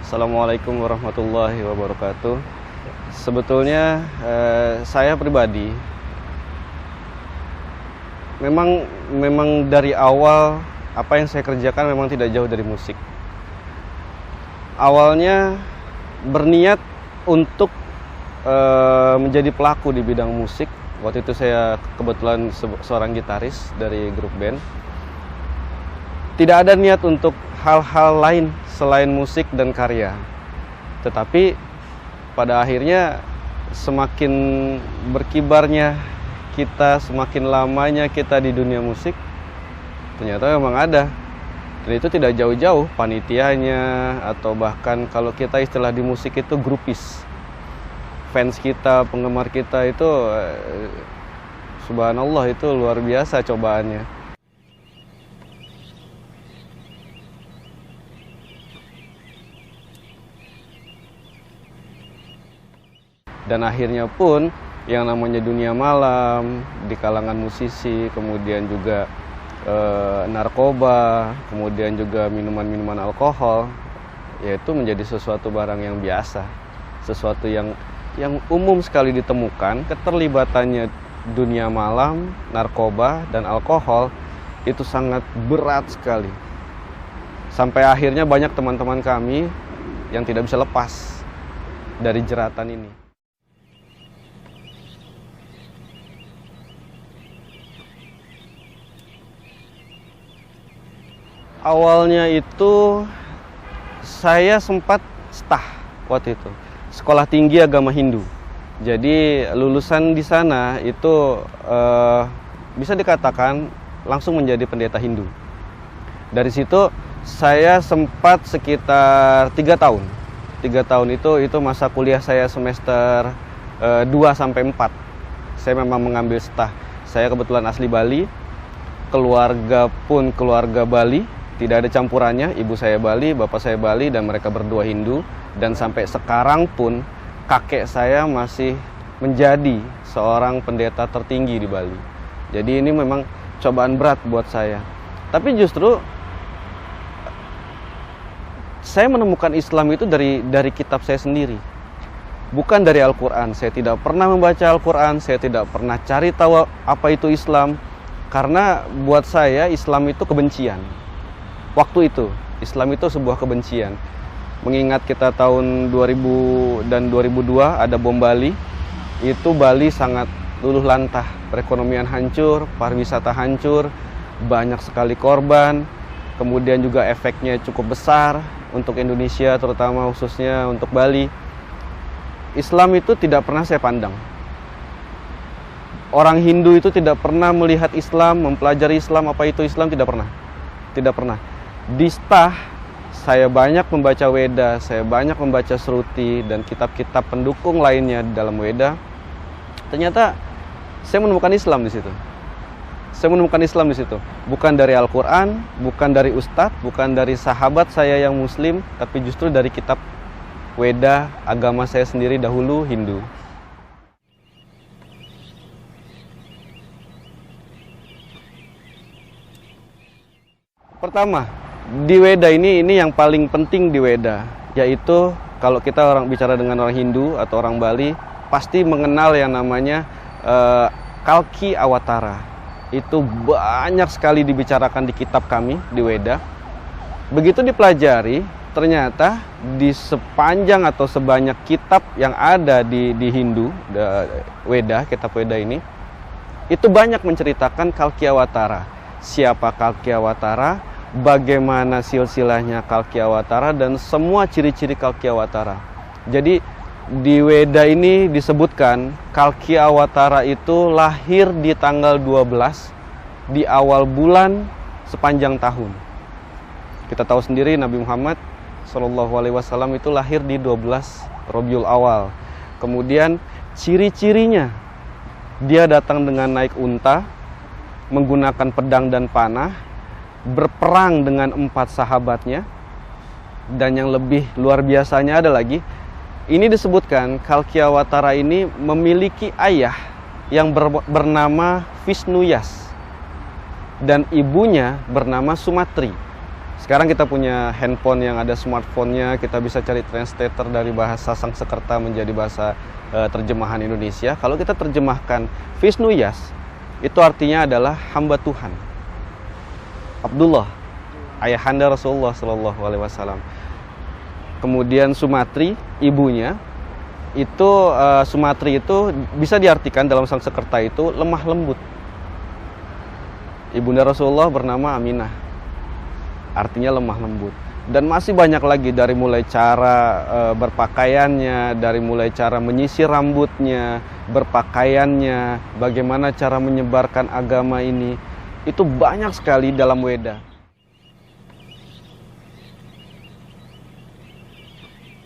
Assalamualaikum warahmatullahi wabarakatuh. Sebetulnya saya pribadi memang dari awal apa yang saya kerjakan memang tidak jauh dari musik. Awalnya berniat untuk menjadi pelaku di bidang musik. Waktu itu saya kebetulan seorang gitaris dari grup band. Tidak ada niat untuk hal-hal lain selain musik dan karya. Tetapi pada akhirnya semakin berkibarnya kita, semakin lamanya kita di dunia musik, ternyata memang ada. Dan itu tidak jauh-jauh panitianya, atau bahkan kalau kita istilah di musik itu grupis. Fans kita, penggemar kita itu subhanallah, itu luar biasa cobaannya. Dan akhirnya pun yang namanya dunia malam di kalangan musisi, kemudian juga narkoba, kemudian juga minuman-minuman alkohol, yaitu menjadi sesuatu barang yang biasa, sesuatu yang umum sekali ditemukan. Keterlibatannya dunia malam, narkoba, dan alkohol itu sangat berat sekali. Sampai akhirnya banyak teman-teman kami yang tidak bisa lepas dari jeratan ini. Awalnya itu saya sempat stah waktu itu, sekolah tinggi agama Hindu. Jadi lulusan di sana itu bisa dikatakan langsung menjadi pendeta Hindu. Dari situ saya sempat sekitar 3 tahun. 3 tahun itu masa kuliah saya semester 2 sampai 4. Saya memang mengambil stah. Saya kebetulan asli Bali, keluarga pun keluarga Bali. Tidak ada campurannya, ibu saya Bali, bapak saya Bali, dan mereka berdua Hindu. Dan sampai sekarang pun kakek saya masih menjadi seorang pendeta tertinggi di Bali. Jadi ini memang cobaan berat buat saya. Tapi justru saya menemukan Islam itu dari kitab saya sendiri, bukan dari Al-Quran. Saya tidak pernah membaca Al-Quran, saya tidak pernah cari tahu apa itu Islam. Karena buat saya Islam itu kebencian. Waktu itu, Islam itu sebuah kebencian. Mengingat kita tahun 2000 dan 2002 ada bom Bali, itu Bali sangat luluh lantah. Perekonomian hancur, pariwisata hancur, banyak sekali korban. Kemudian juga efeknya cukup besar untuk Indonesia, terutama khususnya untuk Bali. Islam itu tidak pernah saya pandang. Orang Hindu itu tidak pernah melihat Islam, mempelajari Islam, apa itu Islam, tidak pernah. Tidak pernah. Di stah, saya banyak membaca Weda, saya banyak membaca Sruti dan kitab-kitab pendukung lainnya dalam Weda. Ternyata saya menemukan Islam di situ. Saya menemukan Islam di situ. Bukan dari Al-Quran, bukan dari ustadz, bukan dari sahabat saya yang Muslim, tapi justru dari kitab Weda, agama saya sendiri dahulu Hindu. Pertama, di Weda ini yang paling penting di Weda, yaitu kalau kita bicara dengan orang Hindu atau orang Bali, pasti mengenal yang namanya Kalki Awatara. Itu banyak sekali dibicarakan di kitab kami di Weda. Begitu dipelajari, ternyata di sepanjang atau sebanyak kitab yang ada di Hindu, Weda, kitab Weda ini, itu banyak menceritakan Kalki Awatara. Siapa Kalki Awatara? Bagaimana silsilahnya Kalki Awatara dan semua ciri-ciri Kalki Awatara. Jadi di Weda ini disebutkan Kalki Awatara itu lahir di tanggal 12 di awal bulan sepanjang tahun. Kita tahu sendiri Nabi Muhammad SAW itu lahir di 12 Rabiul Awal. Kemudian ciri-cirinya, dia datang dengan naik unta, menggunakan pedang dan panah, berperang dengan 4 sahabatnya. Dan yang lebih luar biasanya ada lagi, ini disebutkan Kalki Awatara ini memiliki ayah yang bernama Visnuyas dan ibunya bernama Sumatri. Sekarang kita punya handphone yang ada smartphone-nya, kita bisa cari translator dari bahasa Sangsekerta menjadi bahasa terjemahan Indonesia. Kalau kita terjemahkan Vishnu Yas, itu artinya adalah hamba Tuhan. Abdullah, ayahanda Rasulullah Shallallahu Alaihi Wasallam. Kemudian Sumatri, ibunya, itu Sumatri itu bisa diartikan dalam Sangsekerta itu lemah lembut. Ibunda Rasulullah bernama Aminah, artinya lemah lembut. Dan masih banyak lagi, dari mulai cara berpakaiannya, dari mulai cara menyisir rambutnya, berpakaiannya, bagaimana cara menyebarkan agama ini, itu banyak sekali dalam Weda.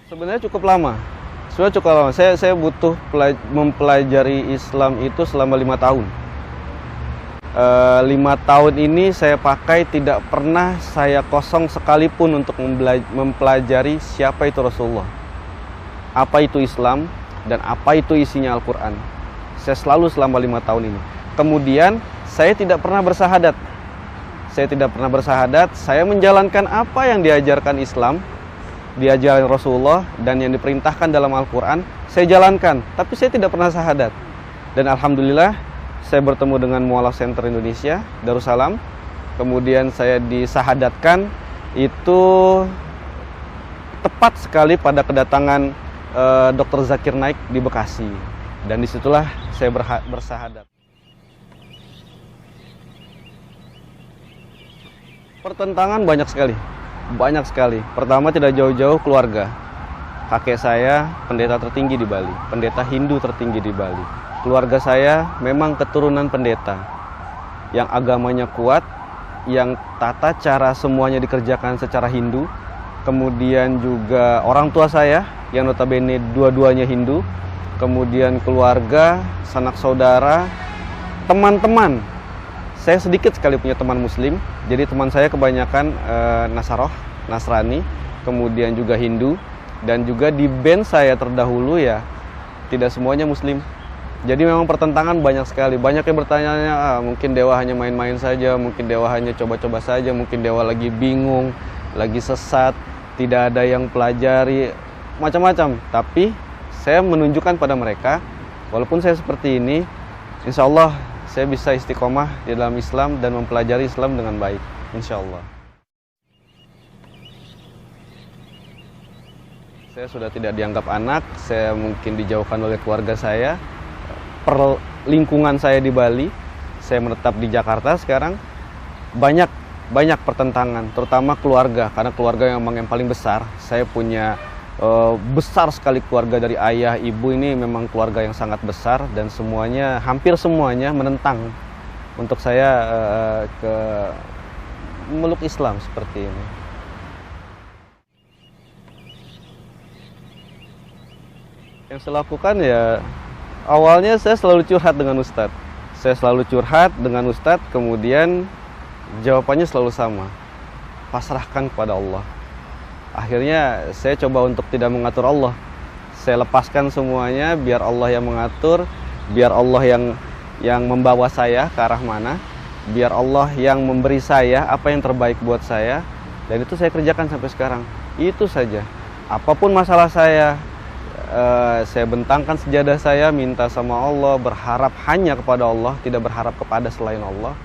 Sebenarnya cukup lama. Saya butuh mempelajari Islam itu selama 5 tahun. 5 tahun ini saya pakai, tidak pernah saya kosong sekalipun untuk mempelajari siapa itu Rasulullah, apa itu Islam, dan apa itu isinya Al-Quran. Saya selalu selama 5 tahun ini. Kemudian saya tidak pernah bersahadat. Saya menjalankan apa yang diajarkan Islam, diajarkan Rasulullah, dan yang diperintahkan dalam Al-Quran, saya jalankan. Tapi saya tidak pernah sahadat. Dan Alhamdulillah, saya bertemu dengan Mu'alaf Center Indonesia, Darussalam. Kemudian saya disahadatkan, itu tepat sekali pada kedatangan Dr. Zakir Naik di Bekasi. Dan disitulah saya bersahadat. Pertentangan banyak sekali. Pertama, tidak jauh-jauh keluarga. Kakek saya pendeta tertinggi di Bali, pendeta Hindu tertinggi di Bali. Keluarga saya memang keturunan pendeta yang agamanya kuat, yang tata cara semuanya dikerjakan secara Hindu. Kemudian juga orang tua saya yang notabene dua-duanya Hindu. Kemudian keluarga, sanak saudara, teman-teman. Saya sedikit sekali punya teman Muslim. Jadi teman saya kebanyakan Nasrani, kemudian juga Hindu. Dan juga di band saya terdahulu ya tidak semuanya Muslim. Jadi memang pertentangan banyak sekali. Banyak yang bertanya, mungkin Dewa hanya main-main saja, mungkin Dewa hanya coba-coba saja, mungkin Dewa lagi bingung, lagi sesat, tidak ada yang pelajari, macam-macam. Tapi saya menunjukkan pada mereka, walaupun saya seperti ini, insya Allah saya bisa istiqomah di dalam Islam dan mempelajari Islam dengan baik, insya Allah. Saya sudah tidak dianggap anak, saya mungkin dijauhkan oleh keluarga saya. Lingkungan saya di Bali, saya menetap di Jakarta sekarang, banyak pertentangan, terutama keluarga, karena keluarga yang paling besar. Saya punya besar sekali keluarga, dari ayah, ibu, ini memang keluarga yang sangat besar, dan hampir semuanya menentang untuk saya ke meluk Islam seperti ini. Yang saya lakukan ya, awalnya saya selalu curhat dengan Ustadz. Kemudian jawabannya selalu sama. Pasrahkan kepada Allah. Akhirnya saya coba untuk tidak mengatur Allah. Saya lepaskan semuanya, biar Allah yang mengatur, biar Allah yang membawa saya ke arah mana, biar Allah yang memberi saya apa yang terbaik buat saya. Dan itu saya kerjakan sampai sekarang. Itu saja. Apapun masalah saya bentangkan sejadah saya, minta sama Allah, berharap hanya kepada Allah, tidak berharap kepada selain Allah.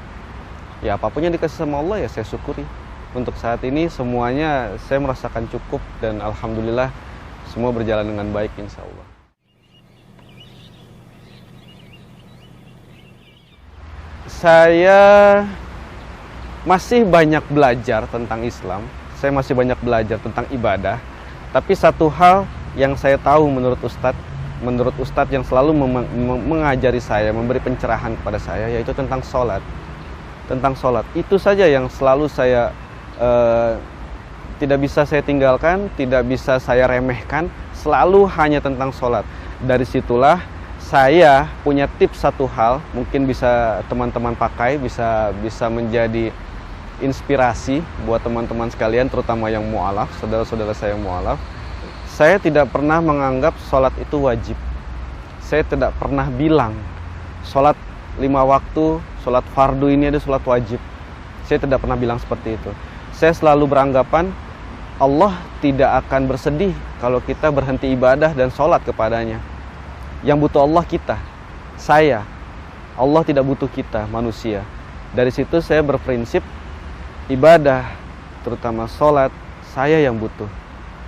Ya apapun yang dikasih sama Allah ya saya syukuri. Untuk saat ini semuanya saya merasakan cukup, dan Alhamdulillah semua berjalan dengan baik insya Allah. Saya masih banyak belajar tentang Islam, saya masih banyak belajar tentang ibadah. Tapi satu hal yang saya tahu menurut Ustadz yang selalu mengajari saya, memberi pencerahan kepada saya, yaitu tentang sholat. Tentang sholat, itu saja yang selalu saya tidak bisa saya tinggalkan, tidak bisa saya remehkan, selalu hanya tentang sholat. Dari situlah saya punya tips satu hal, mungkin bisa teman-teman pakai, bisa menjadi inspirasi buat teman-teman sekalian, terutama yang mu'alaf, saudara-saudara saya yang mu'alaf. Saya tidak pernah menganggap sholat itu wajib. Saya tidak pernah bilang sholat 5 waktu, sholat fardu ini ada sholat wajib. Saya tidak pernah bilang seperti itu. saya selalu beranggapan Allah tidak akan bersedih kalau kita berhenti ibadah dan sholat kepadanya. Yang butuh Allah kita, saya. Allah tidak butuh kita, manusia. Dari situ saya berprinsip ibadah, terutama sholat, saya yang butuh.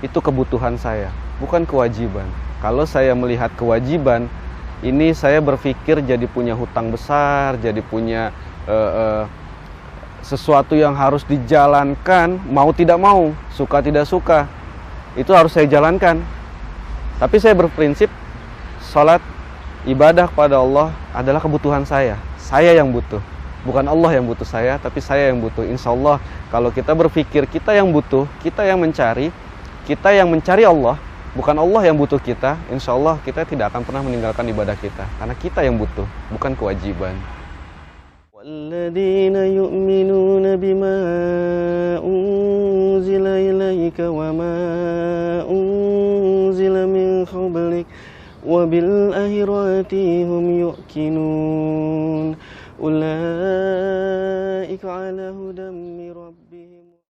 Itu kebutuhan saya, bukan kewajiban. Kalau saya melihat kewajiban, ini saya berpikir jadi punya hutang besar, jadi punya sesuatu yang harus dijalankan, mau tidak mau, suka tidak suka, itu harus saya jalankan. Tapi saya berprinsip, sholat, ibadah kepada Allah adalah kebutuhan saya yang butuh. Bukan Allah yang butuh saya, tapi saya yang butuh. Insya Allah, kalau kita berpikir kita yang butuh, kita yang mencari Allah, bukan Allah yang butuh kita, insya Allah kita tidak akan pernah meninggalkan ibadah kita. Karena kita yang butuh, bukan kewajiban. وَالَّذِينَ يُؤْمِنُونَ بِمَا أُنزِلَ إِلَيْكَ وَمَا أُنزِلَ مِنْ قَبْلِكَ وَبِالْآخِرَةِ هُمْ يُوقِنُونَ أُولَٰئِكَ